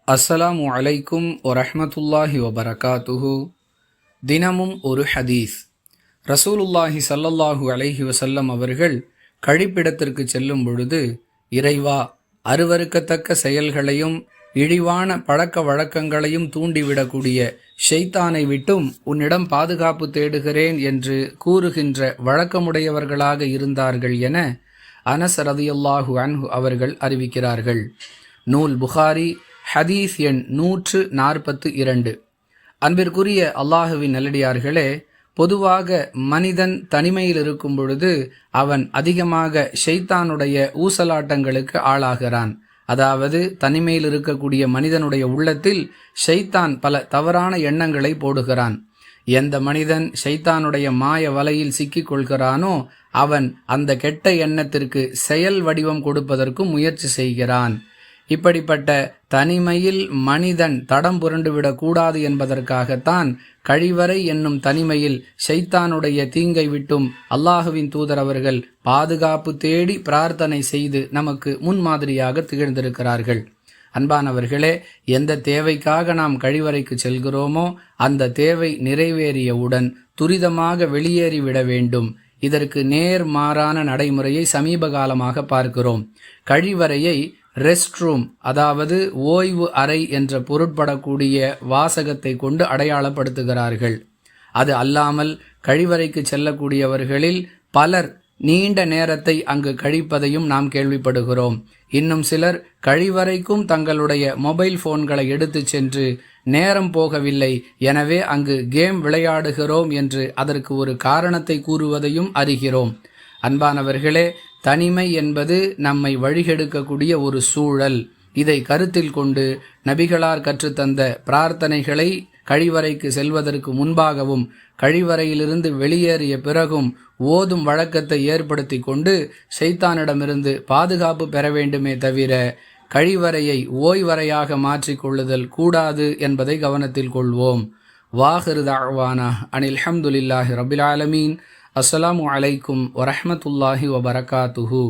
அஸ்ஸலாமு அலைக்கும் வரஹ்மத்துல்லாஹி வபரகாத்துஹு. தினமும் ஒரு ஹதீஸ். ரசூலுல்லாஹி ஸல்லல்லாஹு அலைஹி வஸல்லம் அவர்கள் கழிப்பிடத்திற்கு செல்லும் பொழுது, இறைவா, அருவருக்கத்தக்க செயல்களையும் இழிவான பழக்க வழக்கங்களையும் தூண்டிவிடக்கூடிய ஷைத்தானை விட்டும் உன்னிடம் பாதுகாப்பு தேடுகிறேன் என்று கூறுகின்ற வழக்கமுடையவர்களாக இருந்தார்கள் என அனஸ் ரலியல்லாஹு அன்ஹு அவர்கள் அறிவிக்கிறார்கள். நூல் புகாரி, ஹதீஸ் எண் 142. அன்பிற்குரிய அல்லாஹுவின் நல்லடியார்களே, பொதுவாக மனிதன் தனிமையில் இருக்கும் பொழுது அவன் அதிகமாக ஷைத்தானுடைய ஊசலாட்டங்களுக்கு ஆளாகிறான். அதாவது தனிமையில் இருக்கக்கூடிய மனிதனுடைய உள்ளத்தில் ஷைத்தான் பல தவறான எண்ணங்களை போடுகிறான். எந்த மனிதன் ஷைத்தானுடைய மாய வலையில் சிக்கிக் கொள்கிறானோ அவன் அந்த கெட்ட எண்ணத்திற்கு செயல் வடிவம் கொடுப்பதற்கு முயற்சி செய்கிறான். இப்படிப்பட்ட தனிமையில் மனிதன் தடம் புரண்டுவிடக் கூடாது என்பதற்காகத்தான் கழிவறை என்னும் தனிமையில் ஷைத்தானுடைய தீங்கை விட்டும் அல்லாஹுவின் தூதர் அவர்கள் பாதுகாப்பு தேடி பிரார்த்தனை செய்து நமக்கு முன்மாதிரியாக திகழ்ந்திருக்கிறார்கள். அன்பானவர்களே, எந்த தேவைக்காக நாம் கழிவறைக்கு செல்கிறோமோ அந்த தேவை நிறைவேறியவுடன் துரிதமாக வெளியேறிவிட வேண்டும். இதற்கு நேர்மாறான நடைமுறையை சமீப காலமாக பார்க்கிறோம். கழிவறையை ரெஸ்ட் ரூம், அதாவது ஓய்வு அறை என்ற பொருட்படக்கூடிய வாசகத்தை கொண்டு அடையாளப்படுத்துகிறார்கள். அது அல்லாமல் கழிவறைக்கு செல்லக்கூடியவர்களில் பலர் நீண்ட நேரத்தை அங்கு கழிப்பதையும் நாம் கேள்விப்படுகிறோம். இன்னும் சிலர் கழிவறைக்கும் தங்களுடைய மொபைல் போன்களை எடுத்து சென்று நேரம் போகவில்லை, எனவே அங்கு கேம் விளையாடுகிறோம் என்று அதற்கு ஒரு காரணத்தை கூறுவதையும் அறிகிறோம். அன்பானவர்களே, தனிமை என்பது நம்மை வழிகெடுக்கக்கூடிய ஒரு சூழல். இதை கருத்தில் கொண்டு நபிகளார் கற்றுத்தந்த பிரார்த்தனைகளை கழிவறைக்கு செல்வதற்கு முன்பாகவும் கழிவறையிலிருந்து வெளியேறிய பிறகும் ஓதும் வழக்கத்தை ஏற்படுத்தி கொண்டு ஷைத்தானிடமிருந்து பாதுகாப்பு பெற வேண்டுமே தவிர கழிவறையை ஓய்வறையாக மாற்றிக்கொள்ளுதல் கூடாது என்பதை கவனத்தில் கொள்வோம். வாஹிரு தஅவானா அனில் ஹம்துலில்லாஹி ரப்பில் ஆலமீன். அஸ்ஸலாமு அலைக்கும் வரஹ்மத்துல்லாஹி வபரகாத்துஹு.